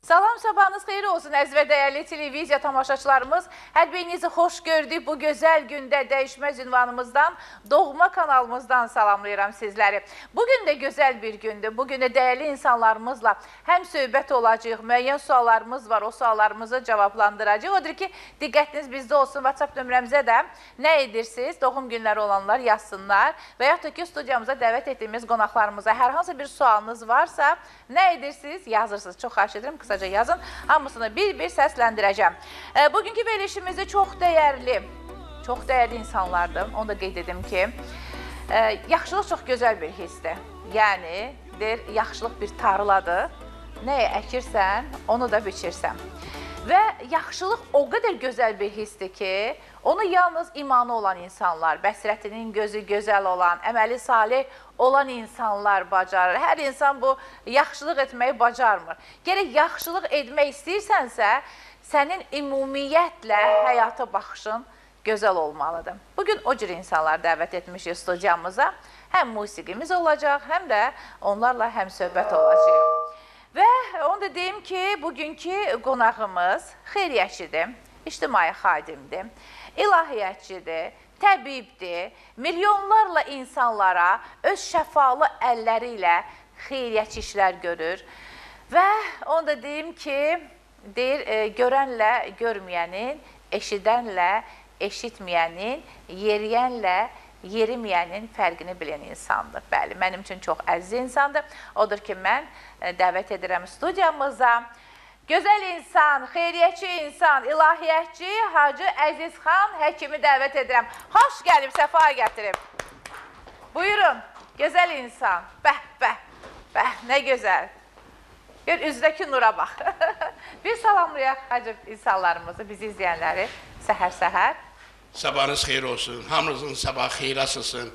Salam, sabahınız xeyir olsun əziz və dəyərli televiziya tamaşaçılarımız. Hər birinizi xoş gördük. Bu gözəl gündə dəyişməz ünvanımızdan, doğma kanalımızdan salamlayıram sizləri. Bugün də gözəl bir gündür. Bugün də dəyərli insanlarımızla həm söhbət olacaq, müəyyən suallarımız var. O suallarımızı cavablandıracaq. Odur ki, diqqətiniz bizdə olsun. WhatsApp nömrəmizə də nə edirsiniz? Doğum günləri olanlar yazsınlar və yaxud da ki, studiyamıza dəvət etdiyimiz qonaqlarımıza hər hansı bir sualınız varsa, nə edirsiniz? Yazırsınız. Çox xahiş edirəm. Kısaca yazın. Hamısını bir-bir səsləndirəcəm. Bugünkü verilişimizdə çox dəyərli insanlardır. Onu da qeyd edim ki, yaxşılıq çox gözəl bir hissdir. Yəni, yaxşılıq bir tarladır. Nəyə əkirsən, onu da biçirsən. Və yaxşılıq o qədər gözəl bir hissdir ki, onu yalnız imanı olan insanlar, bəsirətinin gözü gözəl olan, əməli salih olan insanlar bacarır. Hər insan bu yaxşılıq etməyi bacarmır. Gərək yaxşılıq etmək istəyirsənsə, sənin ümumiyyətlə həyata baxışın gözəl olmalıdır. Bugün o cür insanlar dəvət etmişik studiyamıza. Həm musiqimiz olacaq, həm də onlarla həm söhbət olacaq. Və onu da deyim ki, bugünkü qonağımız xeyriyyətçidir, ictimai xadimdir, ilahiyyatçıdır, təbibdir, milyonlarla insanlara öz şəfalı əlləri ilə xeyriyyətçi işlər görür. Və onu da deyim ki, görənlə görməyənin, eşidənlə eşitməyənin, yeriyənlə yeriməyənin fərqini bilən insandır. Bəli, mənim üçün çox əziz insandır. Odur ki, mən dəvət edirəm studiyamıza. Gözəl insan, xeyriyyətçi insan, ilahiyyatçı Hacı Əzizxan Həkimi dəvət edirəm. Xoş gəlib, səfa gətirib. Buyurun, gözəl insan. Bəh, nə gözəl. Gör, üzdəki nura bax. Bir salamlayaq Hacı insanlarımızı, bizi izləyənləri səhər-səhər. Sabahınız xeyir olsun, hamınızın sabahı xeyir asılsın.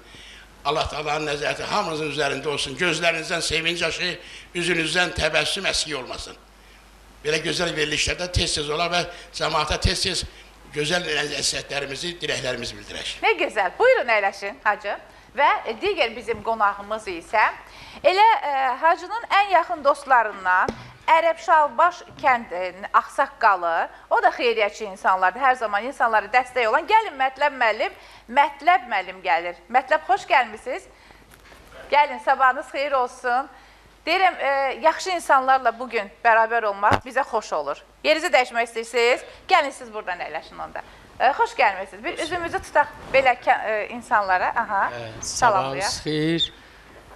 Allah Taala'nın nəzarəti hamınızın üzərində olsun. Gözlərinizdən sevinç yaşı, üzünüzdən təbəssüm əski olmasın. Belə gözəl verilişlərdə tez-tez olar və cəmaata tez-tez gözəl əsərlərimizi, diləklərimizi bildirək. Nə gözəl. Buyurun əyləşin Hacı. Və digər bizim qonağımız isə elə Hacının ən yaxın dostlarından Ərəb Şalbaş kəndinin ağsaqqalı, o da xeyriyyətçi insanlardır, hər zaman insanlara dəstək olan. Gəlin Mətləb müəllim gəlir. Mətləb, xoş gəlmişsiniz. Gəlin, sabahınız xeyir olsun. Deyirəm, yaxşı insanlarla bugün bərabər olmaq bizə xoş olur. Yerinizi dəyişmək istəyirsiniz, gəlin siz buradan əyləşin onda. Xoş gəlmişsiniz. Bir üzümüzü tutaq belə insanlara. Sabahınız xeyir.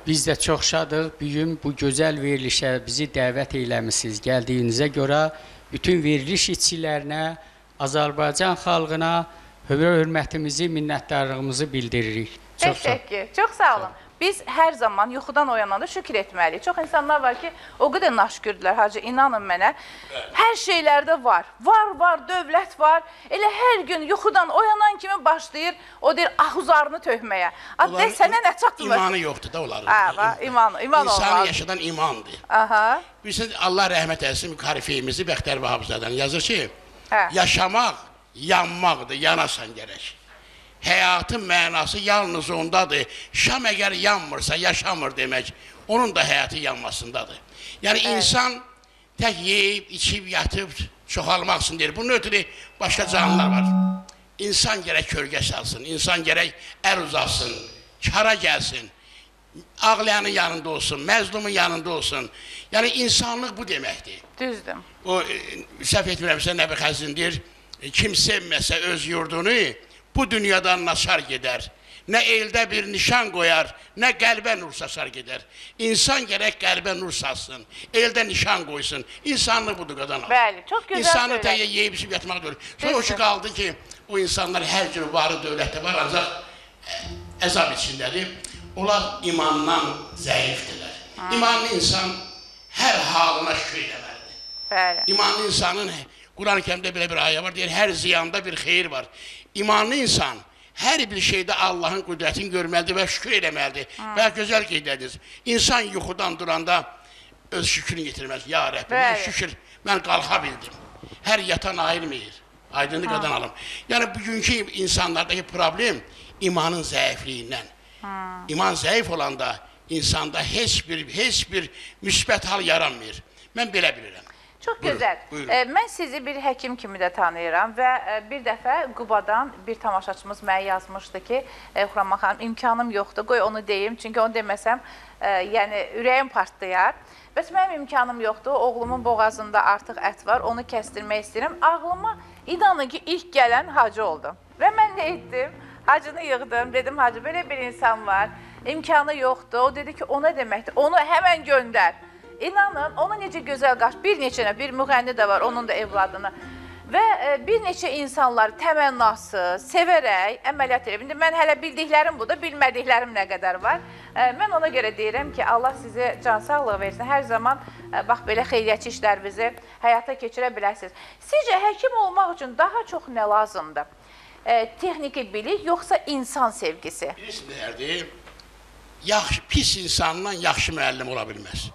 Biz də çox şadıq. Bugün bu gözəl verilişə bizi dəvət eləmişsiniz. Gəldiyinizə görə bütün veriliş işçilərinə, Azərbaycan xalqına hörmətimizi, minnətdarlığımızı bildiririk. Təşəkkür. Çox sağ olun. Biz hər zaman yuxudan oyananda şükür etməliyik. Çox insanlar var ki, o qədər naşükürdülər, Hacı, inanın mənə. Hər şeylərdə var. Var, dövlət var. Elə hər gün yuxudan oyanan kimi başlayır, o deyir, ahuzarını töhməyə. Sənə nə çatmır? İmanı yoxdur da onların. İman olmaz. İnsanı yaşadan imandır. Bilirsiniz, Allah rəhmət etsin, mükarifeyimizi Bəxtər Vahabzadən yazır ki, yaşamaq, yanmaqdır, yanasan gərək. Həyatın mənası yalnız ondadır. Şam əgər yanmırsa, yaşamır demək. Onun da həyatı yanmasındadır. Yəni, insan tək yeyib, içib, yatıb, çoxalmaq üçün deyir. Bunun ötürü başqa canlılar var. İnsan gərək kölgə salsın, insan gərək əl uzatsın, kara gəlsin, ağlayanın yanında olsun, məzlumun yanında olsun. Yəni, insanlıq bu deməkdir. Düzdür. O, səhv etmirəmsə, Nəbi Xəzin deyir, kim sevməsə öz yurdunu, bu dünyadan naçar gedər. Nə eldə bir nişan qoyar, nə qəlbə nur saçar gedər. İnsan gərək qəlbə nur saçsın, eldə nişan qoysun. İnsanlıq budur, qadan alır. Bəli, çox gözəl İnsanı təyə yeyib içib yatmaq deyil. Sonra o ki qaldı ki, o insanlar hər gün varı dövlətdə var, ancaq əzab içindədir. Onlar imandan zəifdirlər. İmanlı insan hər halına şükür eləməlidir. İmanlı insanın, Quran-ı Kərimdə belə bir ayə var, deyir, hər ziyanda bir xeyir var. İmanlı insan hər bir şeydə Allahın qüdrətini görməlidir və şükür eləməlidir. Və gözəl qeydədiniz. İnsan yuxudan duranda öz şükrünü getirməz. Ya Rəbbi, mən şükür, mən qalxa bildim. Hər yatan ayırmayır. Aydınlı qadan alım. Yəni, bugünkü insanlardakı problem imanın zəifliyindən. İman zəif olanda insanda heç bir müsbət hal yaranmır. Mən belə bilirəm. Çox Buyurun, gözəl. buyurun. Mən sizi bir həkim kimi də tanıyıram və bir dəfə Qubadan bir tamaşaçımız mənə yazmışdı ki, Xurama xanım, imkanım yoxdur, qoy onu deyim, çünki onu deməsəm, yəni ürəyim partlayar. Bəs mənim imkanım yoxdur, oğlumun boğazında artıq ət var, onu kəstirmək istəyirəm. Ağlıma inanın ki, ilk gələn hacı oldu. Və mən nə etdim? Hacını yığdım, dedim, hacı, belə bir insan var, imkanı yoxdur. O dedi ki, o nə deməkdir? Onu həmən göndər. İnanın, ona necə gözəl qaç, bir neçə, bir müğənni də var, onun da evladını. Və bir neçə insanlar təmənnası, sevərək əməliyyat edib. İndi mən hələ bildiklərim bu da, bilmədiklərim nə qədər var. Mən ona görə deyirəm ki, Allah sizi can sağlığı versin. Hər zaman, bax, belə xeyriyyətçi işlərinizi həyata keçirə biləsiniz. Sizcə, həkim olmaq üçün daha çox nə lazımdır? Texniki bilik, yoxsa insan sevgisi? Birisi deyərdi, pis insandan yaxşı müəllim ola bilməz.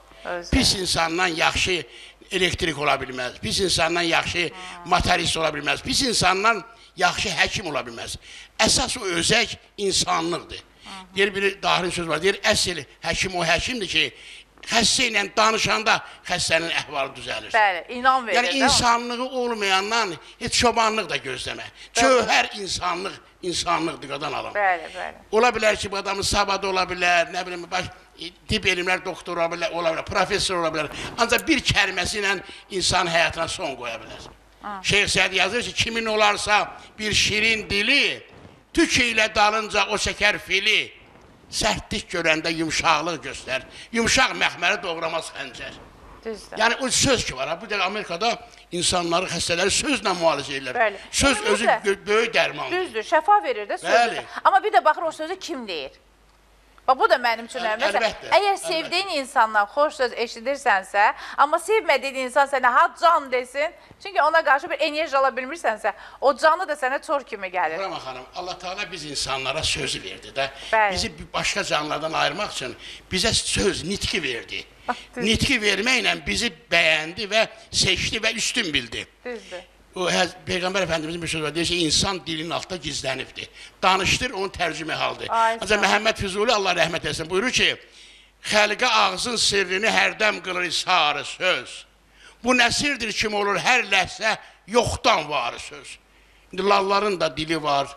Pis insandan yaxşı elektrik ola bilməz. Pis insandan yaxşı motorist ola bilməz. Pis insandan yaxşı həkim ola bilməz. Əsas o özək insanlıqdır. Deyir, bir dahirin söz var, deyir, əsl həkim o həkimdir ki, xəstə ilə danışanda xəstənin əhvalı düzəlir. Bəli, inan verir. Yəni, insanlığı olmayandan heç çobanlıq da gözləmə. Cövhər insanlıqdır, qadan alım. Bəli, bəli. Ola bilər ki, bu adamın sabadı ola bilər, nə bilim, tip elmlər doktor ola bilər, professor ola bilər. Ancaq bir kəlməsi ilə insan həyatına son qoya bilər. Şeyx Səd yazır ki, kimin olarsa bir şirin dili, tük ilə dalınca o çəkər fili, sərtlik görəndə yumşaqlıq göstər, yumşaq məxməri doğramaz xəncər. Düzdür. Yəni, o söz ki var, bu Amerikada insanları, xəstələri sözlə müalicə edirlər. Söz özü böyük dərmandır. Düzdür, şəfa verir də sözü. Amma bir də baxır, o sözü kim deyir? Bax, bu da mənim üçün önemli. Əgər sevdiyin insandan xoş söz eşidirsənsə, amma sevmədiyin insan sənə ha can desin, çünki ona qarşı bir enerji ala bilmirsənsə, o canı da sənə çor kimi gəlir. Xurama xanım, Allah Teala biz insanlara söz verdi də. Bizi başqa canlılardan ayırmaq üçün bizə söz, nitki verdi. Nitki verməklə bizi bəyəndi və seçdi və üstün bildi. Düzdür. Peyğəmbər Efendimizin bir söz var, deyir ki, insan dilinin altında gizlənibdir. Danışdır, onun tərcümə haldır. Ancaq Məhəmməd Füzuli, Allah rəhmət etsin, buyurur ki, xəlqə ağzın sirrini hərdəm qılır isharı söz. Bu nəsirdir kim olur hər ləhsə yoxdan varı söz. İndi lalların da dili var,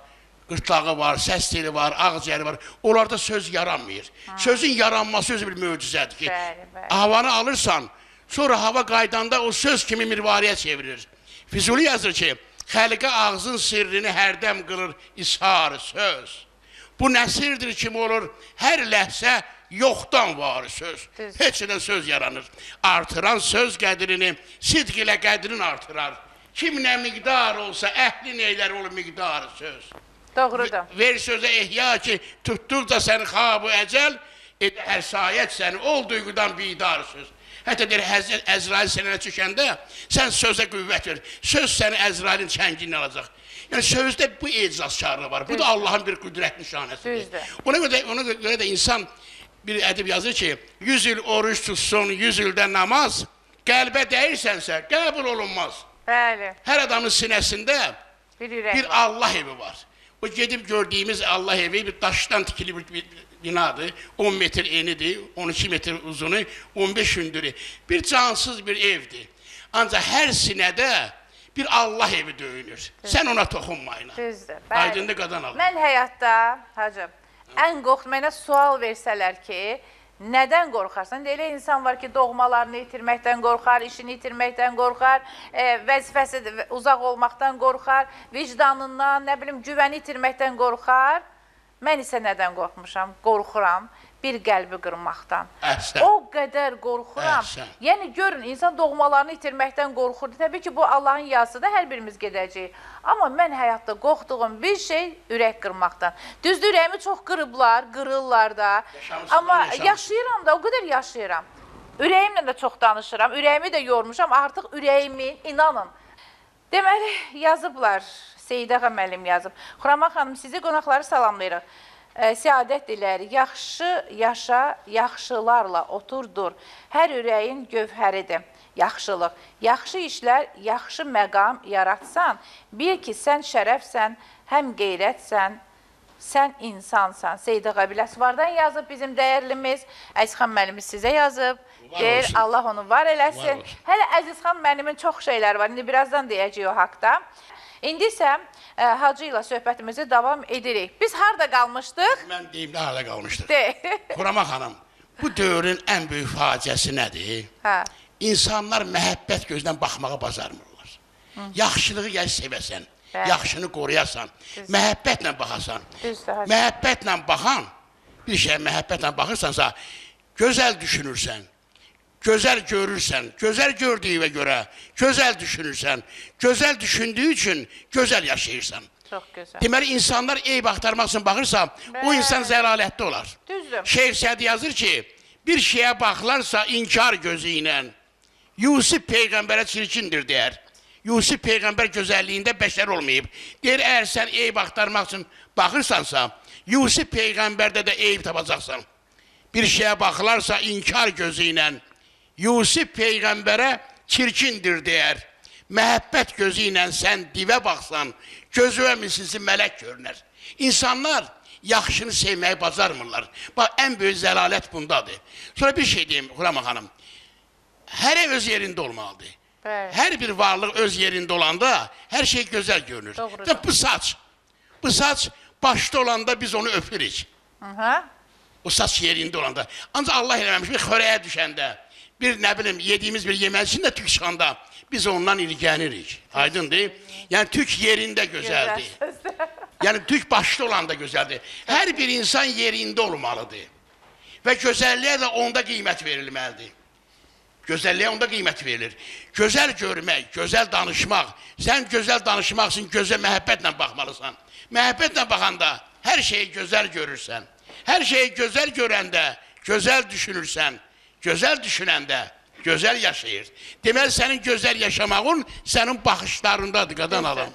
qırtlağı var, səs dili var, ağcəri var. Onlarda söz yaranmıyor. Sözün yaranması özü bir möcüzədir ki, havanı alırsan, sonra hava qaydanda o söz kimi mirvariyə çevirir. Füzuli yazır ki, xəlqə ağzın sirrini hərdəm qılır isharı söz. Bu nəsirdir kim olur hər ləhsə yoxdan varı söz. Heç nədən söz yaranır. Artıran söz qədrini, sidq ilə qədrin artırar. Kim nə miqdar olsa əhlin eylər olur miqdarı söz. Doğrudur. Ver sözə ehya ki, tutdurca səni xab-ı əcəl, hər sayət səni ol duyğudan bidar söz. Hətta deyir, Əzrail sənə çəkəndə, sən sözə qüvvət ver. Söz səni Əzrailin çəngini alacaq. Yəni, sözdə bu ecazkarlığı var. Bu da Allahın bir qüdrət nişanəsidir. Ona görə də insan, bir ədib yazır ki, 100 il oruç tutsun, 100 ildə namaz, qəlbə dəyirsənsə, qəbul olunmaz. Bəli. Hər adamın sinəsində bir Allah evi var. O gedib gördüyümüz Allah evi bir daşdan tikili bir binadır, 10 metr enidir, 12 metr uzunu, 15 hündürü. Bir cansız bir evdir. Ancaq hər sinədə bir Allah evi döyünür. Sən ona toxunmayın. Düzdür. Aydınlı qadan alın. Mən həyatda, hacım, ən qorxduğum, mənə sual versələr ki, nədən qorxarsan? Elə insan var ki, doğmalarını itirməkdən qorxar, işini itirməkdən qorxar, vəzifəsi uzaq olmaqdan qorxar, vicdanından, nə bilim, güvəni itirməkdən qorxar. Mən isə nədən qorxmuşam? Qorxuram bir qəlbi qırmaqdan. O qədər qorxuram. Yəni, görün, insan doğmalarını itirməkdən qorxur. Təbii ki, bu Allahın yazısıdır, hər birimiz gedəcəyik. Amma mən həyatda qorxduğum bir şey ürək qırmaqdan. Düzdür, ürəyimi çox qırıblar, qırırlar da. Amma yaşayıram da, o qədər yaşayıram. Ürəyimlə də çox danışıram, ürəyimi də yormuşam. Artıq ürəyimi, inanın. Deməli, yazıblar. Seyid Ağa müəllim yazıb. Xurama xanım, sizi qonaqları salamlayırıq. Səadət diləri, yaxşı yaşa, yaxşılarla oturdur. Hər ürəyin gövhəridir, yaxşılıq. Yaxşı işlər, yaxşı məqam yaratsan, bil ki, sən şərəfsən, həm qeyrətsən, sən insansan. Seyid Ağa Biləsvardan yazıb bizim dəyərlimiz, Əzixan müəllimiz sizə yazıb. Deyir, olsun. Allah onu var Var eləsin. olsun. Hələ Əzizxan müəllimin çox şeylər var. İndi birazdan deyəcəyik o haqda. İndi isə Hacı ilə söhbətimizi davam edirik. Biz harada qalmışdıq? Mən deyim, harada qalmışdıq. De. Xurama xanım, bu dövrün ən böyük faciəsi nədir? Hə. İnsanlar məhəbbət gözdən baxmağa bacarmırlar. Yaxşılığı gəl sevəsən, yaxşını qoruyasan, məhəbbətlə baxasan. Məhəbbətlə baxan, bir şeyə məhəbbətlə baxırsansa, gözəl düşünürsən, gözəl görürsən, gözəl gördüyünə görə, gözəl düşünürsən, gözəl düşündüyü üçün gözəl yaşayırsan. Çox gözəl. Deməli, insanlar eyb axtarmaq üçün baxırsa, o insan zəlalətdə olar. Düzdür. Şeyh Səd yazır ki, bir şeyə baxlarsa inkar gözü ilə, Yusuf Peyğəmbərə çirkindir deyər. Yusuf Peyğəmbər gözəlliyində bəşər olmayıb. Deyir, əgər sən eyb axtarmaq üçün baxırsansa, Yusuf Peyğəmbərdə də eyb tapacaqsan. Bir şeyə baxlarsa inkar gözü ilə, Yusuf Peyğəmbərə çirkindir deyər. Məhəbbət gözü ilə sən divə baxsan, gözü əminsinsi mələk görünər. İnsanlar yaxşını sevməyi bacarmırlar. Bax, ən böyük zəlalət bundadır. Sonra bir şey deyim, Xurama xanım. Hər ev öz yerində olmalıdır. Hər bir varlıq öz yerində olanda hər şey gözəl görünür. Bu saç başda olanda biz onu öpürük. O saç yerində olanda. Ancaq Allah eləməmiş bir xörəyə düşəndə, bir nə bilim yediyimiz bir yemək üçün də tük çıxanda biz ondan ilgənirik. Aydındır? Yəni tük yerində gözəldir. Yəni tük başda olanda gözəldir. Hər bir insan yerində olmalıdır. Və gözəlliyə də onda qiymət verilməlidir. Gözəlliyə onda qiymət verilir. Gözəl görmək, gözəl danışmaq. Sən gözəl danışmaq üçün gözəl məhəbbətlə baxmalısan. Məhəbbətlə baxanda hər şeyi gözəl görürsən. Hər şeyi gözəl görəndə gözəl düşünürsən. Gözəl düşünəndə gözəl yaşayır. Deməli, sənin gözəl yaşamağın sənin baxışlarındadır, qadan adam.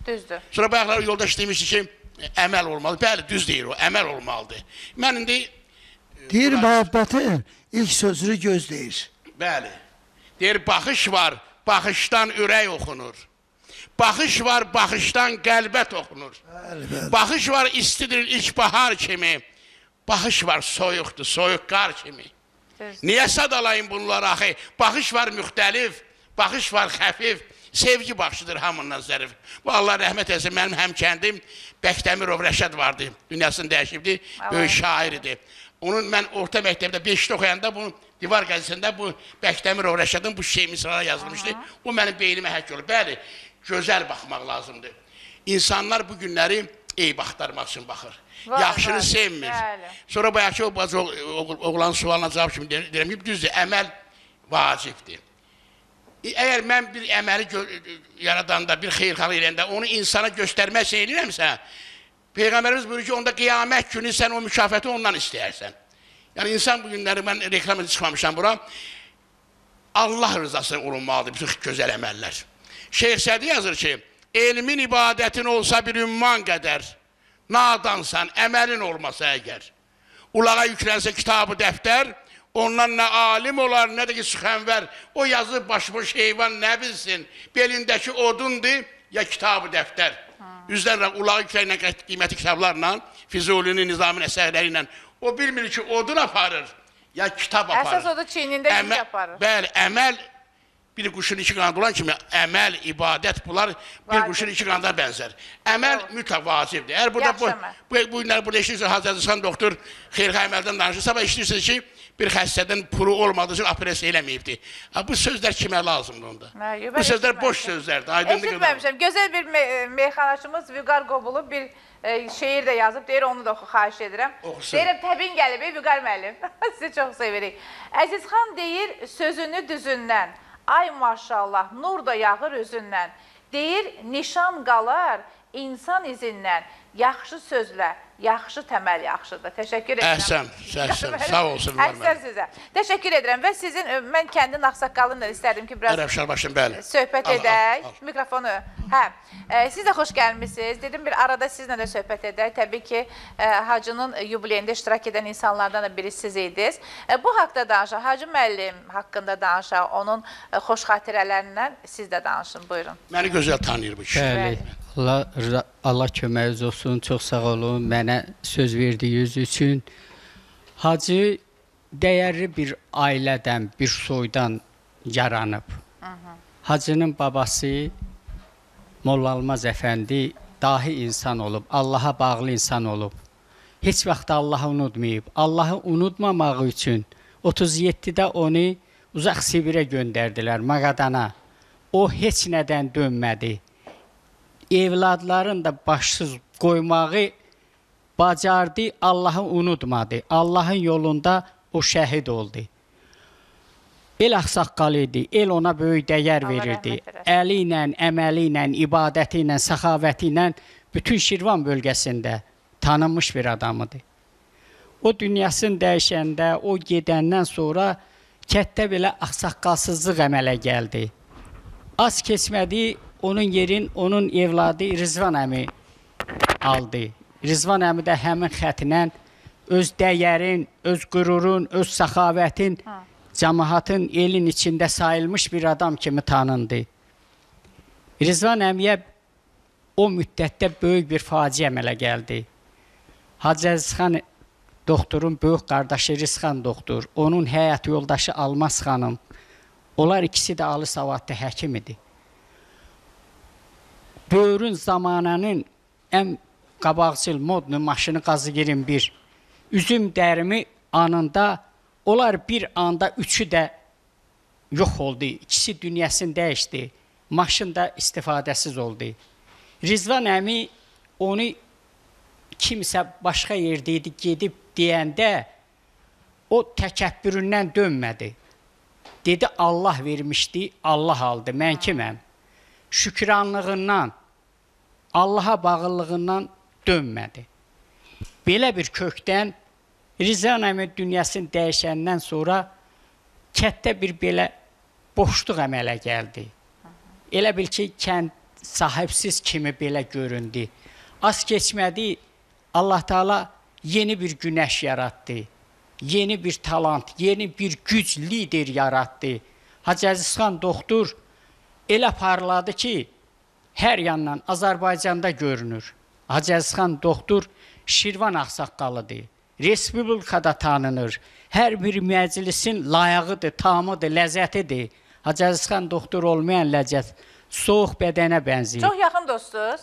Düzdür. Sonra bayaqlar yoldaş demişdi ki, əməl olmalı. Bəli, düz deyir o, əməl olmalıdır. Mən indi... Deyir, məhəbbətin ilk sözünü gözləyir. Bəli. Deyir, baxış var, baxışdan ürək oxunur. Baxış var, baxışdan qəlbə toxunur. Baxış var, istidir ilk bahar kimi. Baxış var, soyuqdur, soyuq qar kimi. Niyə sadalayın bunları axı? Baxış var müxtəlif, baxış var xəfif, sevgi baxışıdır hamından zərif. Bu Allah rəhmət etsin, mənim həmkəndim Bəxtəmirov Rəşad vardı, dünyasını dəyişibdi, böyük şair idi. Onun mən orta məktəbdə 5-də oxuyanda bunu divar qəzetində bu Bəxtəmirov Rəşadın bu şey misrara yazılmışdı. O mənim beynimə həkk olur. Bəli, gözəl baxmaq lazımdır. İnsanlar bu günləri eyb axtarmaq üçün baxır. Yaxşını sevmir. Sonra bayaqki oğlan sualına cavab kimi deyirəm ki, düzdür, əməl vacibdir. Əgər mən bir əməli yaradanda, bir xeyrxalıq eləyəndə onu insana göstərmək şey eləyirəmsə, Peyğəmbərimiz buyurur ki, onda qiyamət günü sən o mükafatı ondan istəyərsən. Yəni, insan bu günləri, mən reklamı çıxmamışam bura, Allah rızası olunmalıdır bütün gözəl əməllər. Şeyh Sədi yazır ki, elmin ibadətin olsa bir ümman qədər, nadansan, əməlin olmasa əgər. Ulağa yüklənsə kitabı dəftər, ondan nə alim olar, nə də ki sıxənvər, o yazıb başmış heyvan nə bilsin, belindəki odundur, ya kitabı dəftər. Üzdən ulağı yüklənən qiyməti kitablarla, Füzulinin, Nizamın əsərləri ilə, o bilmir ki, odun aparır, ya kitab aparır. Əsas odu çiynində iş aparır. Bəli, əməl, bir quşun iki qanadı olan kimi, əməl, ibadət, bunlar bir quşun iki qanadına bənzər. Əməl mütləq vacibdir. Əgər bu günlər burada işləyirsiniz, Hacı Əzizxan doktor xeyirxah əməldən danışır, sabah işləyirsiniz ki, bir xəstədən pulu olmadığı üçün operasiya eləməyibdir. Bu sözlər kimə lazımdır onda? Bu sözlər boş sözlərdir. Eşitməmişəm. Gözəl bir meyxanaçımız Vüqar Qobulu bir şeir də yazıb, deyir, onu da xahiş edirəm. Deyirəm, təbin gəlib, Vüqar müəllim. Sizi çox sevirik. Əzizxan deyir, sözünü düzündən, ay maşallah, nur da yağır özündən. Deyir, nişan qalar insan izindən, yaxşı sözlə, yaxşı təməl yaxşıdır. Təşəkkür edirəm. Əhsən, sağ olsun. Əhsən sizə. Təşəkkür edirəm və sizin, mən kəndin ağsaqqalını da istərdim ki, biraz söhbət edək. Mikrofonu, siz də xoş gəlmişsiniz. Dedim, bir arada sizinlə də söhbət edək. Təbii ki, Hacının yubileyində iştirak edən insanlardan da biri siz idiniz. Bu haqda danışaq, Hacı müəllim haqqında danışaq, onun xoş xatirələrindən siz də danışın, buyurun. Məni gözəl tanıyır bu kişi. Bəli. Allah köməyiniz olsun, çox sağ olun mənə söz verdiyiniz üçün. Hacı dəyərli bir ailədən, bir soydan yaranıb. Hacının babası Molla Almaz Əfəndi dahi insan olub, Allaha bağlı insan olub. Heç vaxt Allahı unutmayıb. Allahı unutmamağı üçün 37-də onu uzaq Sibirə göndərdilər, Mağadana. O heç nədən dönmədi. Evladların da başsız qoymağı bacardı, Allahı unutmadı. Allahın yolunda o şəhid oldu. El ağsaqqalı idi, el ona böyük dəyər verirdi. Əli ilə, əməli ilə, ibadəti ilə, səxavəti ilə bütün Şirvan bölgəsində tanınmış bir adamıdır. O dünyasını dəyişəndə, o gedəndən sonra kətdə belə ağsaqqalsızlıq əmələ gəldi. Az keçmədi, onun yerin, onun evladı Rizvan əmi aldı. Rizvan əmi də həmin xətlə öz dəyərin, öz qürurun, öz səxavətin, cəmaatın elin içində sayılmış bir adam kimi tanındı. Rizvan əmiyə o müddətdə böyük bir faciə əmələ gəldi. Hacı Əzizxan doktorun böyük qardaşı Rizxan doktor, onun həyat yoldaşı Almaz xanım, onlar ikisi də ali savadlı həkim idi. Böyrün zamananın ən qabaqcıl modlu maşını Qazı 21, üzüm dərimi anında, onlar bir anda üçü də yox oldu. İkisi dünyasını dəyişdi. Maşın da istifadəsiz oldu. Rizvan əmi onu kimsə başqa yerdə idi, gedib deyəndə o təkəbbüründən dönmədi. Dedi, Allah vermişdi, Allah aldı, mən kiməm? Şükranlığından, Allaha bağlılığından dönmədi. Belə bir kökdən Rizvan əmi dünyasını dəyişəndən sonra kətdə bir belə boşluq əmələ gəldi. Elə bil ki, kənd sahibsiz kimi belə göründü. Az keçmədi, Allah Teala yeni bir günəş yaratdı. Yeni bir talant, yeni bir güc, lider yaratdı. Hacı Əzizxan doktor elə parladı ki, hər yandan Azərbaycanda görünür. Hacı Əzizxan doktor Şirvan ağsaqqalıdır. Respublikada tanınır. Hər bir məclisin layağıdır, tamıdır, ləzzətidir. Hacı Əzizxan doktor olmayan ləzzət soğuq bədənə bənzəyir. Çox yaxın dostuz.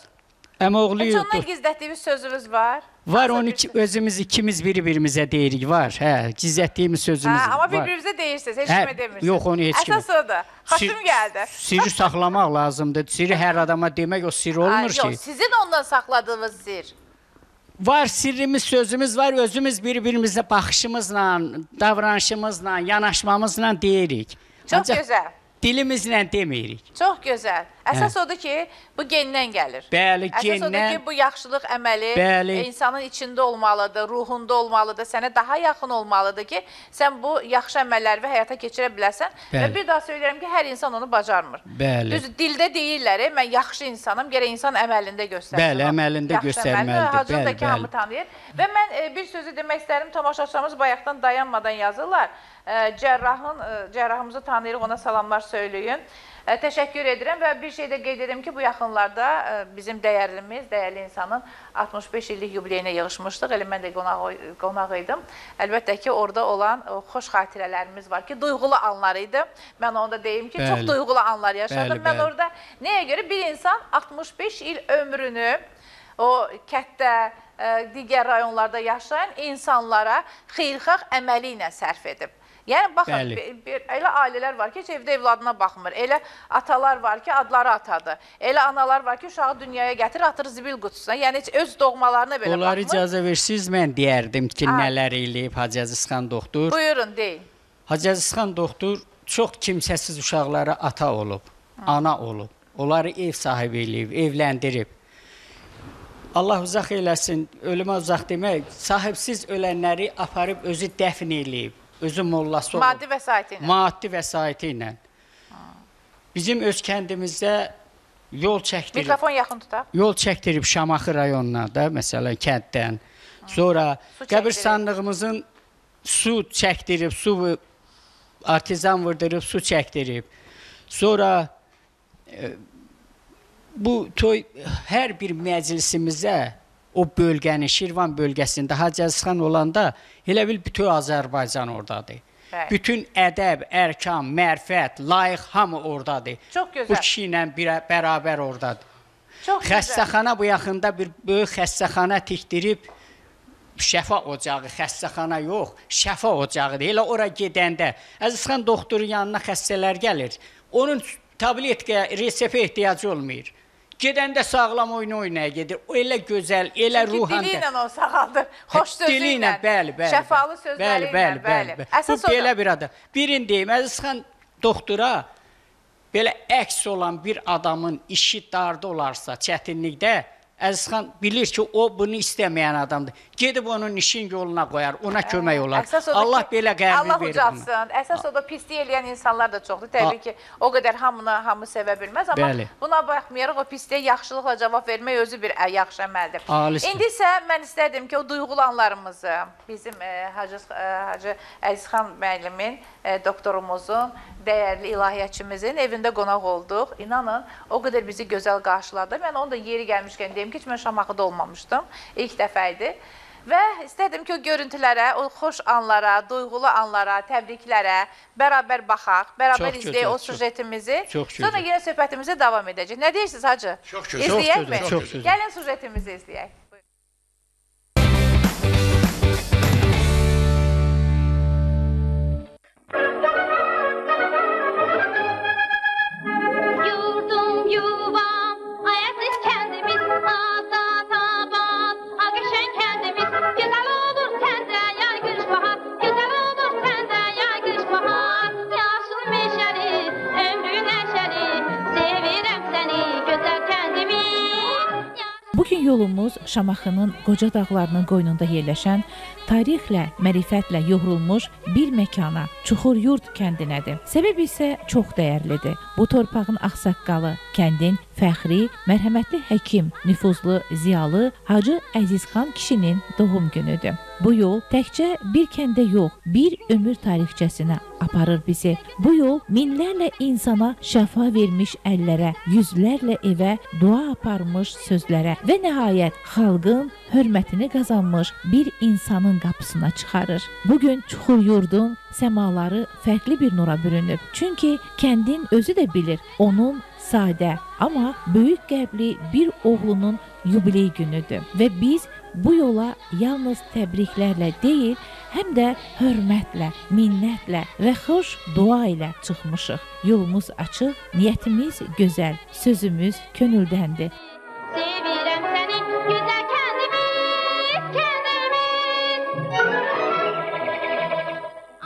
Əmoğlu Heç yoxdur. ondan gizlətdiyimiz sözümüz var. Var, onu özümüz ikimiz biri-birimizə deyirik, var. Hə, gizlətdiyimiz sözümüz var. Amma bir-birimizə deyirsiniz, heç kimə demirsiniz. Yox, onu heç kimə. Əsas odur. Xoşum gəldi. Sirri saxlamaq lazımdır. Sirri hər adama demək o sirr olmur ki. Yox, sizin ondan saxladığınız sir. Var, sirrimiz, sözümüz var. Özümüz bir-birimizə baxışımızla, davranışımızla, yanaşmamızla deyirik. Çox gözəl. Dilimizlə demirik. Çox gözəl. Əsas odur ki, bu gendən gəlir. Bəli, Əsas odur ki, bu yaxşılıq əməli insanın içində olmalıdır, ruhunda olmalıdır, sənə daha yaxın olmalıdır ki, sən bu yaxşı əməlləri və həyata keçirə biləsən. Və bir daha söyləyirəm ki, hər insan onu bacarmır. Bəli. Düz dildə deyirlər, mən yaxşı insanım, gərək insan əməlində göstərsin. Bəli, əməlində göstərməlidir. Hacını da ki, hamı tanıyır. Və mən bir sözü demək istərim, tamaşaçılarımız bayaqdan dayanmadan yazırlar. Cərrahımızı tanıyırıq, ona salamlar söyləyin. Təşəkkür edirəm və bir şey də qeyd edim ki, bu yaxınlarda bizim dəyərlimiz, dəyərli insanın 65 illik yubileyinə yığışmışdıq. Elə mən də qonaq idim. Əlbəttə ki, orada olan xoş xatirələrimiz var ki, duyğulu anlar idi. Mən onu da deyim ki, çox duyğulu anlar yaşadım. Mən orada nəyə görə bir insan 65 il ömrünü o kətdə, digər rayonlarda yaşayan insanlara xeyirxah əməli ilə sərf edib. Yəni, baxın, elə ailələr var ki, heç evdə evladına baxmır. Elə atalar var ki, adları atadır. Elə analar var ki, uşağı dünyaya gətirir, atır zibil qutusuna. Yəni, heç öz doğmalarına belə baxmır. Onları icazə versiniz, mən deyərdim ki, nələr eləyib Hacı Əzizxan doktor. Buyurun, deyin. Hacı Əzizxan doktor çox kimsəsiz uşaqlara ata olub, ana olub. Onları ev sahibi eləyib, evləndirib. Allah uzaq eləsin, ölümə uzaq demək, sahibsiz ölənləri aparıb özü dəfn eləyib. Özü mollası olub. Maddi vəsaiti ilə. Maddi vəsaiti ilə. Bizim öz kəndimizdə yol çəkdirib. Mikrofon yaxın tutaq. Yol çəkdirib Şamaxı rayonuna da, məsələn, kənddən. Sonra qəbirstanlığımızın su çəkdirib, su artizan vurdurub, su çəkdirib. Sonra bu toy hər bir məclisimizə o bölgəni, Şirvan bölgəsində Hacı Əzizxan olanda elə bil bütün Azərbaycan oradadır. Bəli. Bütün ədəb, ərkan, mərifət, layiq hamı oradadır. Çox gözəl. Bu kişi ilə bərabər oradadır. Çox gözəl. Xəstəxana bu yaxında bir böyük xəstəxana tikdirib, şəfa ocağı, xəstəxana yox, şəfa ocağıdır. Elə ora gedəndə Əzizxan doktorun yanına xəstələr gəlir. Onun tabletkaya, resepə ehtiyacı olmayır. Gedəndə sağlam oynaya gedir. O elə gözəl, elə ruhanda. Çünki dili ilə o sağaldır. Xoş sözü ilə. Bəli. Şəfalı sözləri ilə. Bəli. Bu belə bir adam. Birini deyim, Əzizxan doktora belə əks olan bir adamın işi darda olarsa, çətinlikdə, Əzizxan bilir ki, o bunu istəməyən adamdır. Gedib onun işin yoluna qoyar, ona kömək olar. Allah belə qəbul verir buna. Allah ucatsın. Əsas o da pislik eləyən insanlar da çoxdur. Təbii ki, o qədər hamı sevə bilməz. Amma buna baxmayaraq o pisliyə yaxşılıqla cavab vermək özü bir yaxşı əməldir. İndi isə mən istərdim ki, o duyğulu anlarımızı bizim Hacı Əzizxan müəllimin, doktorumuzun, dəyərli ilahiyyatçımızın evində qonaq olduq. İnanın, o qədər bizi gözəl qarşıladı. Mən onu da yeri gəlmişkən deyim ki, heç mən Şamaxıda olmamışdım. İlk dəfə idi. Və istədim ki, o görüntülərə, o xoş anlara, duyğulu anlara, təbriklərə bərabər baxaq, bərabər izləyək o sujetimizi. Sonra yenə söhbətimizi davam edəcək. Nə deyirsiniz, Hacı? Çox gözəl. İzləyək mi? Gəlin sujetimizi izləyək. Bugün yolumuz Şamaxının qoca dağlarının qoynunda yerləşən, tarixlə, mərifətlə yoğrulmuş bir məkana, Çuxuryurd kəndinədir. Səbəb isə çox dəyərlidir. Bu torpağın ağsaqqalı, kəndin fəxri, mərhəmətli həkim, nüfuzlu, ziyalı Hacı Əzizxan kişinin doğum günüdür. Bu yol təkcə bir kəndə yox, bir ömür tarixçəsinə aparır bizi. Bu yol minlərlə insana şəfa vermiş əllərə, yüzlərlə evə dua aparmış sözlərə və nəhayət xalqın hörmətini qazanmış bir insanın qapısına çıxarır. Bugün Çuxuryurdun səmaları fərqli bir nura bürünüb. Çünki kəndin özü də bilir, onun sadə, amma böyük qəlbli bir oğlunun yubiley günüdür və biz bu yola yalnız təbriklərlə deyil, həm də hörmətlə, minnətlə və xoş dua ilə çıxmışıq. Yolumuz açıq, niyyətimiz gözəl, sözümüz könüldəndir. Sevirəm səni, gözəl kəndimiz, kəndimiz.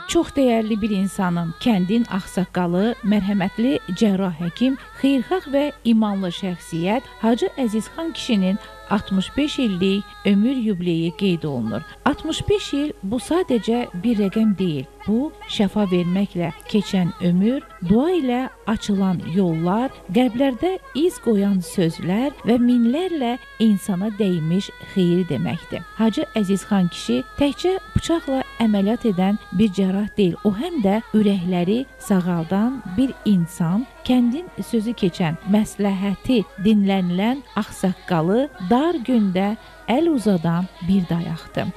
Çox dəyərli bir insanım, kəndin ağsaqqalı, mərhəmətli cərrah həkim, xeyirxah və imanlı şəxsiyyət Hacı Əzizxan kişinin 65 illik ömür yubileyi qeyd olunur. 65 il bu sadəcə bir rəqəm deyil. Bu, şəfa verməklə keçən ömür, dua ilə açılan yollar, qəlblərdə iz qoyan sözlər və minlərlə insana dəymiş xeyir deməkdir. Hacı Əzizxan kişi təkcə bıçaqla əməliyyat edən bir cərrah deyil, o həm də ürəkləri sağaldan bir insan, kəndin sözü keçən, məsləhəti dinlənilən ağsaqqalı, dar gündə əl uzadan bir dayaqdır.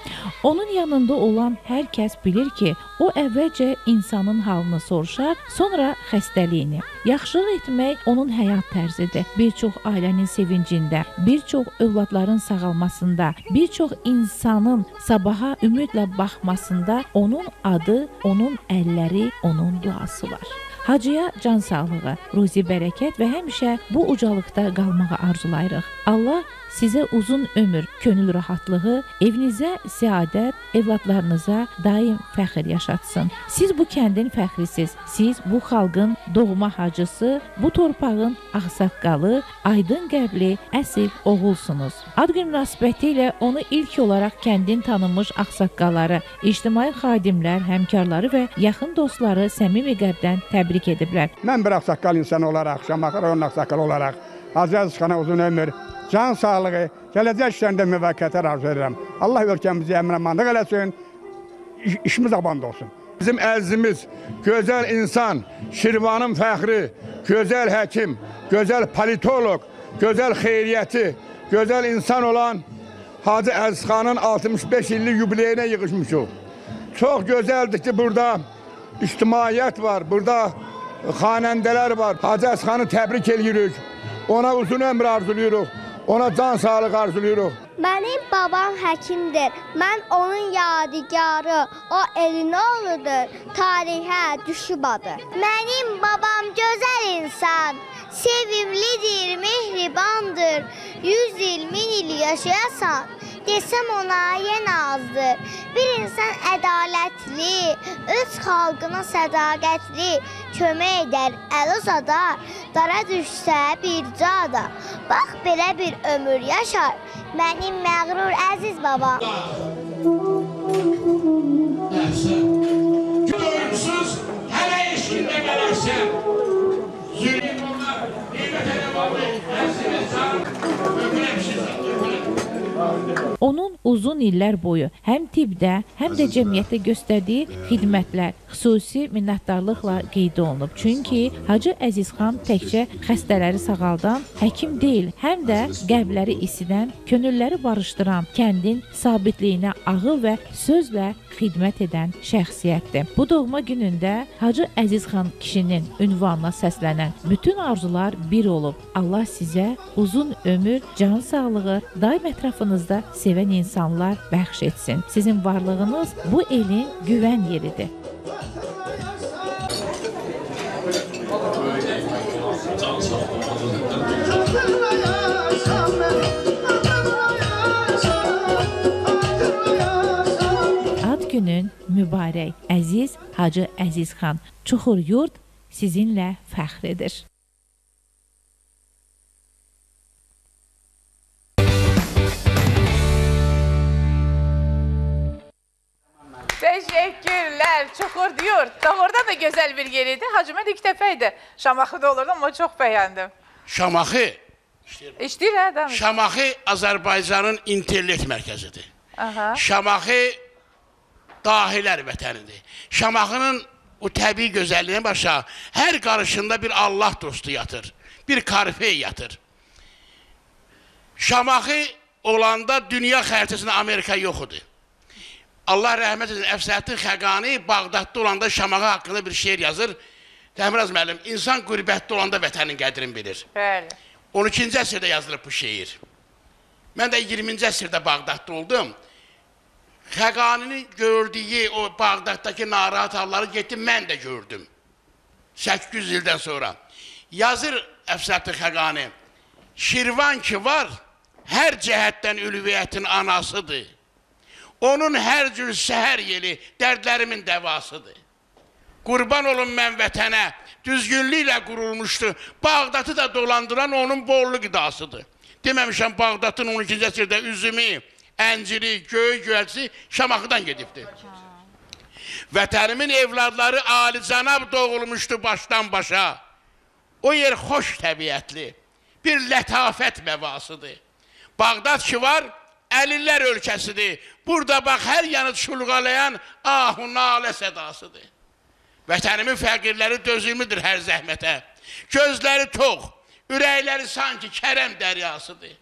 Onun yanında olan hər kəs bilir ki, o əvvəlcə insanın halını soruşar, sonra xəstəliyini. Yaxşılıq etmək onun həyat tərzidir. Bir çox ailənin sevincində, bir çox övladların sağalmasında, bir çox insanın sabaha ümidlə baxmasında onun adı, onun əlləri, onun duası var. Hacıya can sağlığı, ruzi bərəkət və həmişə bu ucalıqda qalmağı arzulayırıq. Allah sizə uzun ömür, könül rahatlığı, evinizə səadət, evladlarınıza daim fəxr yaşatsın. Siz bu kəndin fəxrisiz, siz bu xalqın doğma hacısı, bu torpağın ağsaqqalı, aydın qəlbli, əsil oğulsunuz. Ad gün münasibəti ilə onu ilk olaraq kəndin tanınmış ağsaqqalları, ictimai xadimlər, həmkarları və yaxın dostları səmimi qəlbdən təbrik ediblər. Mən bir ağsaqqal insan olaraq, Şamaxı rayonunun ağsaqqalı olaraq, Hacı Əzizxana uzun ömür, can sağlığı, gələcək işlərində müvəqqətlər arzu edirəm. Allah ölkəmizi əmin-amanlıq eləsin, işimiz aband olsun. Bizim əzizimiz, gözəl insan, Şirvanın fəxri, gözəl həkim, gözəl politolog, gözəl xeyriyyəti, gözəl insan olan Hacı Əzizxanın 65 illik yubileyinə yığışmışıq. Çox gözəldir ki, burada ictimaiyyət var, burada xanəndələr var. Hacı Əzizxanı təbrik edirik. Ona uzun ömür arzuluyuruq. Ona can sağlıq arzuluyuruq. Mənim babam həkimdir. Mən onun yadigarı. O elin oğludur. Tarixə düşüb adı. Mənim babam gözəl insan. Sevimlidir, mehribandır. 100 il, 1000 il yaşayasan, desəm ona yenə azdır. Bir insan ədalətli, öz xalqına sədaqətli, kömək edər, əl uzadar, dara düşsə bir cada. Bax, belə bir ömür yaşar, mənim məğrur əziz babam. Doyumsuz, hələ eşkində gələrsən. Zülüm onlar, qeybət eləmalı, əzimə canım, Onun uzun illər boyu həm tibbdə, həm də cəmiyyətdə göstərdiyi xidmətlər xüsusi minnətdarlıqla qeyd olunub. Çünki Hacı Əzizxan təkcə xəstələri sağaldan həkim deyil, həm də qəlbləri isidən, könülləri barışdıran, kəndin sabitliyinə ağıl və sözlə xidmət edən şəxsiyyətdir. Bu doğma günündə Hacı Əzizxan kişinin ünvanına səslənən bütün arzular bir olub. Allah sizə uzun ömür, can sağlığı, daim ətrafınızda sevən insanlar bəxş etsin. Sizin varlığınız bu elin güvən yeridir. Ad günün mübarək, əziz Hacı Əzizxan. Çuxur yurd sizinlə fəxr edir. Teşekkürler. Çukur diyor. Doğrudan da güzel bir yeriydi. Hacı mən ilk dəfəydi. Şamaxıda olurdu ama çok beğendim. Şamaxı. İştir hə, demiş. Şamaxı Azərbaycanın intellekt mərkəzidir. Aha. Şamaxı dahilər vətənidir. Şamaxının o təbii gözəlliyindən başa hər qarışında bir Allah dostu yatır. Bir karifey yatır. Şamaxı olanda dünya xəritəsində Amerika yoxudur. Allah rəhmət edin, Əfsəddin Xəqani Bağdadda olanda Şamaxı haqqında bir şeir yazır. Təmiraz müəllim, insan qürbətdə olanda vətənin qədrini bilir. Bəli. 12-ci əsrdə yazılıb bu şeir. Mən də 20-ci əsrdə Bağdadda oldum. Xəqaninin gördüyü o Bağdaddakı narahat halları getdim, mən də gördüm. 800 ildən sonra. Yazır Əfsəddin Xəqani, Şirvan ki var, hər cəhətdən ülviyyətin anasıdır. Onun hər cür səhər yeli dərdlərimin dəvasıdır. Qurban olun mən vətənə, düzgünlüklə qurulmuşdu. Bağdatı da dolandıran onun bollu qidasıdır. Deməmişəm, Bağdatın 12-ci əsrdə üzümü, ənciri, göy göyəlçisi Şamaxıdan gedibdir. Vətənimin evladları alicənab doğulmuşdu başdan başa. O yer xoş təbiətli, bir lətafət məvasıdır. Bağdat ki var, əlillər ölkəsidir. Burada bax, hər yanı çulğalayan ah-u nalə sədasıdır. Vətənimin fəqirləri dözülmüdür hər zəhmətə. Gözləri tox, ürəkləri sanki kərəm dəryasıdır.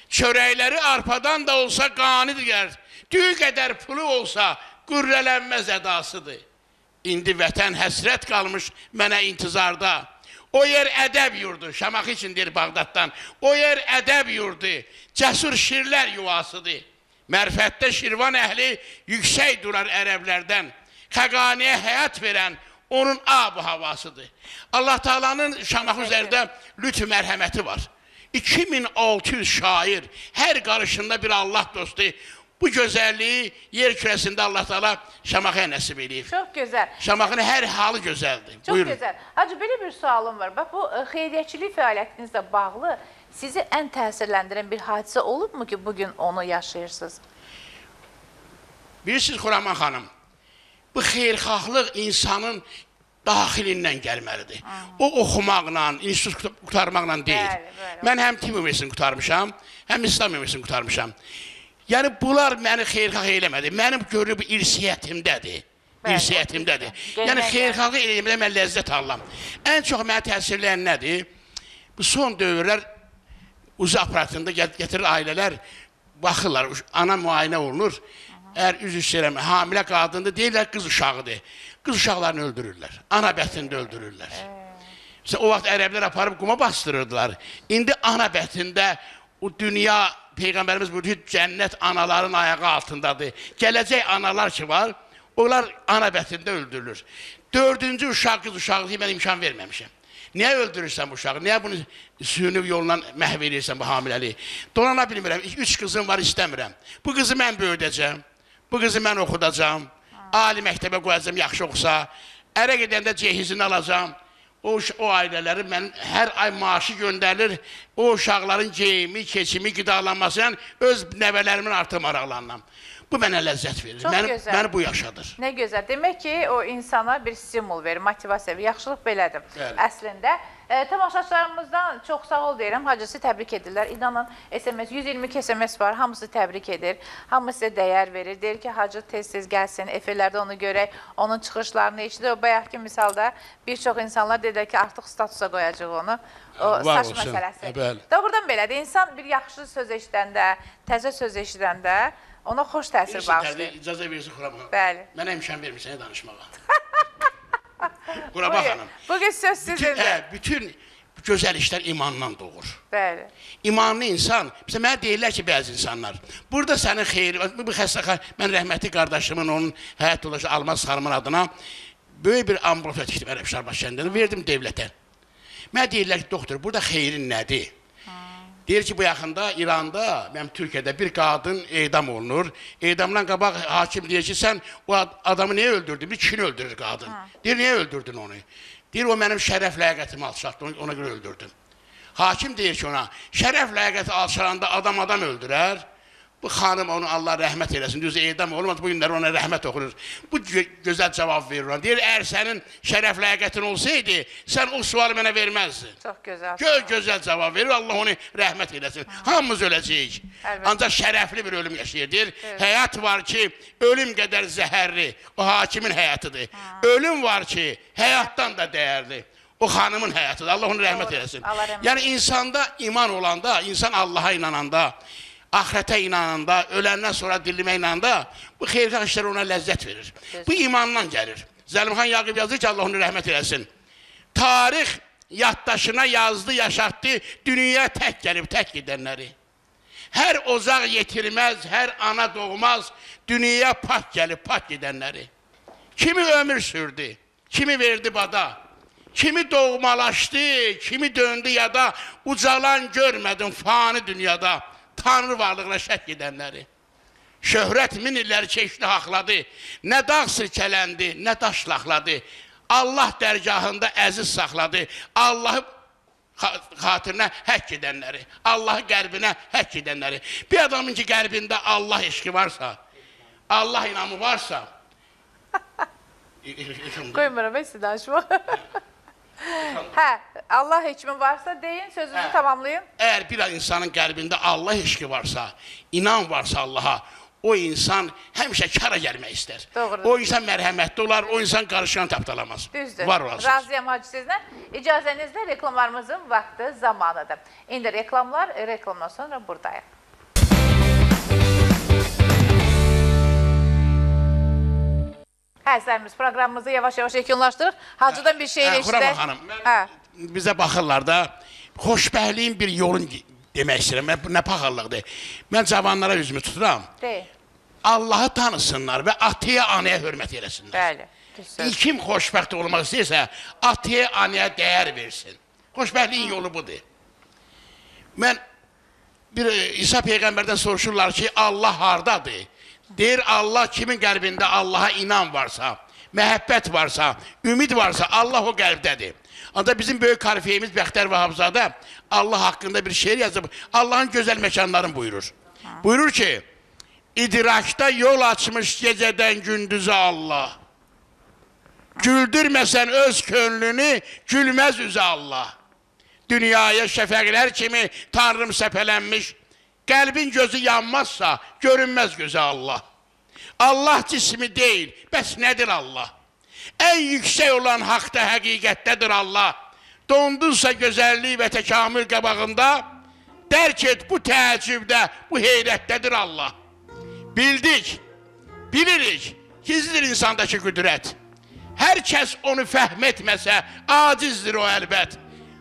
Çörəkləri arpadan da olsa qani digər, düyü qədər pulu olsa qürrələnməz ədasıdır. İndi vətən həsrət qalmış mənə intizarda. O yer ədəb yurdu, Şamaxı üçün deyir Bağdatdan. O yer ədəb yurdu, cəsur şirlər yuvasıdır. Mərfətdə Şirvan əhli yüksək durar ərəblərdən. Xəqaniyə həyat verən onun ab-ı havasıdır. Allah Taala'nın Şamaxı üzərində lütf mərhəməti var. 2600 şair, hər qarışında bir Allah dostu. Bu gözəlliyi yer kürəsində Allah Taala Şamaxıya nəsib edib. Çok güzel. Şamaxının hər halı gözəldir. Çok Buyurun. güzel. Hacı, belə bir sualım var. Bax, bu xeyriyyətçilik fəaliyyətinizlə bağlı sizi ən təsirləndirən bir hadisə olubmu ki, bugün onu yaşayırsınız? Bilirsiniz Xuraman xanım, bu xeyrxahlıq insanın daxilindən gəlməlidir. O oxumaqla, institut qutarmaqla deyil. Mən həm Tim Üniversitesini qutarmışam, həm İslam Üniversitesini qutarmışam. Yəni, bunlar məni xeyrxalq eləmədi. Mənim görülüb irsiyyətimdədir. İrsiyyətimdədir. Yəni, xeyrxalqı eləmədə mən ləzzət alıram. Ən çox mənə təsirləyən nədir? Bu son dövrlər uzu aparatında gətirir ailələr baxırlar, ana müayinə olunur. Əgər üz istəyirəm, hamilə qadındır, deyirlər qız uşağıdır. Qız uşaqlarını öldürürlər, ana bətində öldürürlər. O vaxt ərəblər aparıb quma bastırırdılar. İndi ana bətində o dünya, Peyğəmbərimiz buyurur, cənnət anaların ayağı altındadır. Gələcək analar ki var, onlar ana bətində öldürülür. 4-cü uşaq qız uşağı deyib, mən imkan verməmişəm. Niyə öldürürsən bu uşağı? Niyə bunu süni yolla məhv edirsən bu hamiləliyi? Donana bilmirəm, 3 qızım var, istəmirəm. Bu qızı mən böyüdəcəm, bu qızı mən oxudacam, ali məktəbə qoyacam, yaxşı oxusa, ərə gedəndə cehizini alacam. O ailələri mən hər ay maaşı göndərilir, o uşaqların geyimi, keçimi, qidalanmasıyla öz nəvələrimin artıq maraqlanıram. Bu mənə ləzzət verir, məni bu yaşadır. Nə gözəl, demək ki, o insana bir stimul verir, motivasiya verir, yaxşılıq belədir əslində. Tamaşaçılarımızdan çox sağ ol deyirəm, hacısı təbrik edirlər. İnanın, SMS, 122 SMS var, hamısı təbrik edir, hamısı sizə dəyər verir. Deyir ki, hacı tez-tez gəlsin, efirlərdə onu görək, onun çıxışlarını eşidir. O bayaqki misalda bir çox insanlar dedilər ki, artıq statusa qoyacaq onu, o saç məsələsi. Doğrudan belədir, insan bir yaxşı söz eşidəndə, təzə söz eşidəndə ona xoş təsir bağışlayır. İcazə verirsin Quraba. Bəli. Mənə imkan vermirsən danışmağa. Quraba xanım. Bugün söz sizindir. Bütün gözəl işlər imandan doğur. Bəli. İmanlı insan, mənə deyirlər ki, bəzi insanlar, burada sənin xeyri, bu xəstəxana, mən rəhmətli qardaşımın, onun həyat yoldaşı Almaz xanımın adına böyük bir ambulatoria tikdim Ərəbşar Başkəndində, verdim devlətə. Mənə deyirlər ki, doktor, burada xeyrin nədir? Deyir ki, bu yaxında İranda, mənim Türkiyədə bir qadın edam olunur. Edamdan qabaq hakim deyir ki, sən o adamı niyə öldürdün? Bir kişini öldürür qadın. Deyir, niyə öldürdün onu? Deyir, o mənim şərəf ləyaqətimi alçaltdı, ona görə öldürdüm. Hakim deyir ki ona, şərəf ləyaqəti alçalanda adam öldürər. Bu xanım onu Allah rəhmət eləsin, düzü edam olmaz, bu günlər ona rəhmət oxunur. Bu gözəl cavab verir ona. Deyir, əgər sənin şərəf ləyaqətin olsaydı, sən o sualı mənə verməzdin. Çox gözəl. Gözəl cavab verir, Allah onu rəhmət eləsin. Hamımız öləcəyik. Ancaq şərəfli bir ölüm yaşayır. Deyir, həyat var ki, ölüm qədər zəhərli, o hakimin həyatıdır. Ölüm var ki, həyatdan da dəyərli. O xanımın həyatıdır, Allah onu rəhmət eləsin. Yəni, insanda iman olanda, insan Allaha inananda, axirətə inananda, öləndən sonra dirilmə inananda, bu xeyirxah işlər ona ləzzət verir. Bu imandan gəlir. Zəlimxan Yaqub yazır ki, Allah onu rəhmət eləsin. Tarix yaddaşına yazdı, yaşatdı, dünyaya tək gəlib, tək gedənləri. Hər ocaq yetirməz, hər ana doğmaz, dünyaya pak gəlib, pak gedənləri. Kimi ömür sürdü, kimi verdi bada, kimi doğmalaşdı, kimi döndü yada, ucalan görmədim fani dünyada. Tanrı varlığına şək edənləri. Şöhrət min illəri keçdi, haqladı. Nə dağ sirkələndi, nə daş laxladı. Allah dərgahında əziz saxladı. Allahı xatirinə həkk edənləri. Allahı qəlbinə həkk edənləri. Bir adamın ki, qəlbində Allah eşqi varsa, Allah inamı varsa... Qoymuram, heç danışmaq. Hə, Allah hekimi varsa deyin, sözünüzü tamamlayın. Əgər bir insanın qəlbində Allah eşqi varsa, inan varsa Allaha, o insan həmişə kara gəlmək istər. Doğrudur. O insan mərhəmətli olar, o insan qarışqan tapdalamaz. Düzdür. Var olasınız. Razıyam hacı sizlə. İcazənizlə reklamlarımızın vaxtı, zamanıdır. İndi reklamlar, reklamdan sonra buradayıq. Həzərimiz proqramımızı yavaş-yavaş yekunlaşdırıq. Hacıdan bir şey eşitək. Xurama xanım, bizə baxırlar da, xoşbəhliyin bir yolun demək istəyirəm, nə paxallıqdır. Mən cavanlara üzümü tuturam. Allahı tanısınlar və ataya, anaya hörmət eləsinlər. Bəli. Kim xoşbəxt olmaq istəyirsə, ataya, anaya dəyər versin. Xoşbəhliyin yolu budur. Mən, İsa Peyğəmbərdən soruşurlar ki, Allah hardadır? Deyir, Allah kimin qəlbində Allaha inan varsa, məhəbbət varsa, ümid varsa, Allah o qəlbdədir. Ancaq bizim böyük karifiyemiz Bəxtər Vahabzadə Allah haqqında bir şeir yazıb, Allahın gözəl məkanlarını buyurur. Buyurur ki, idrakda yol açmış gecədən gündüzə Allah. Güldürməsən öz könlünü, gülməz üzə Allah. Dünyaya şəfəqlər kimi Tanrım səpələnmiş, qəlbin gözü yanmazsa, görünməz gözə Allah. Allah cismi deyil, bəs nədir Allah? Ən yüksək olan haqda həqiqətdədir Allah. Dondunsa gözəllik və təkamül qabağında, Dərk et bu təəccübdə, bu heyrətdədir Allah. Bildik, bilirik, gizlidir insandakı qüdrət. Hər kəs onu fəhm etməsə, acizdir o əlbət.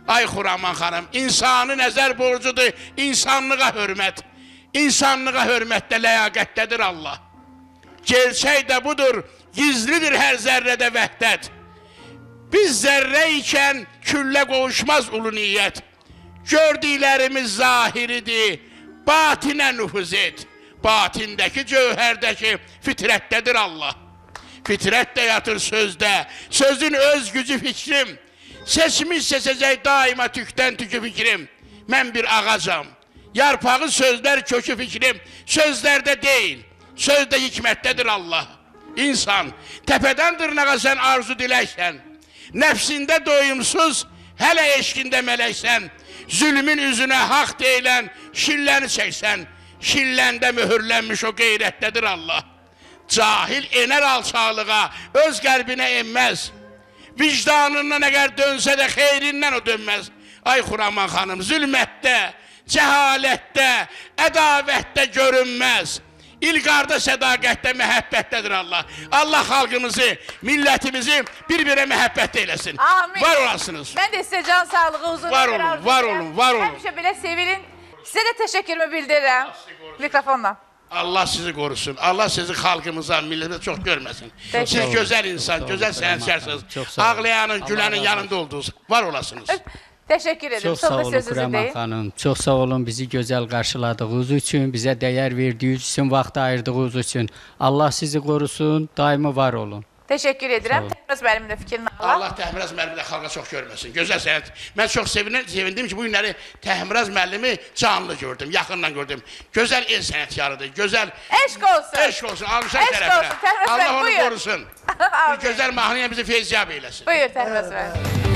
Ay Xuraman xanım, insanı nəzər borcudur, insanlığa hörmət. İnsanlığa hörmətdə ləyaqətdədir Allah. Gerçək də budur, gizlidir hər zərrədə vəhdət. Biz zərrə ikən küllə qovuşmaz ulu niyyət. Gördüklərimiz zahiridir, batinə nüfuz et. Batindəki cövhərdəki fitrətdədir Allah. Fitrət də yatır sözdə, sözün öz gücü fikrim. Seçmiş seçəcək daima tükdən tükü fikrim. Mən bir ağacam, yarpağı sözlər kökü fikrim. Sözlərdə deyil, sözdə hikmətdədir Allah. İnsan, təpədən dırnağa sən arzu diləksən. Nəfsində doyumsuz, hələ eşkində mələksən. Zülmün üzünə haq deyilən, şilləni çəksən. Şilləndə mühürlənmiş o qeyrətdədir Allah. Cahil enər alçaqlığa, öz qəlbinə enməz. Vicdanından əgər dönsə də xeyrindən o dönməz. Ay Xuraman xanım, zülmətdə, cəhalətdə, ədavətdə görünməz. İlqarda sədaqətdə, məhəbbətdədir Allah. Allah xalqımızı, millətimizi bir-birə məhəbbət eyləsin. Amin. Var olasınız. Mən də sizə can sağlığı, uzun Var olun, var olun, var olun. Həmişə belə sevilin. Sizə də təşəkkürümü bildirirəm. Mikrofonla. Allah sizi qorusun. Allah sizi xalqımıza, millətimizə çox görməsin. Siz gözəl insan, gözəl sənətkarsınız. Ağlayanın, gülənin yanında oldunuz. Var olasınız. Təşəkkür edirəm. Çox sağ olun Xuraman xanım. Çox sağ olun bizi gözəl qarşıladığınız üçün, bizə dəyər verdiyiniz üçün, vaxt ayırdığınız üçün. Allah sizi qorusun, daimi var olun. Təşəkkür edirəm. Təhmiraz müəllimin də fikrini alaq. Allah Təhmiraz müəllimi də xalqa çox görməsin. Gözəl sənət. Mən çox sevindim ki, bu günləri Təhmiraz müəllimi canlı gördüm, yaxından gördüm. Gözəl el sənətkarıdır, gözəl... Eşq olsun. Eşq olsun, almışlar tərəfinə. Allah onu qorusun. Bu gözəl mahnıya bizi feyziyab eyləsin. Buyur Təhmiraz müəllim.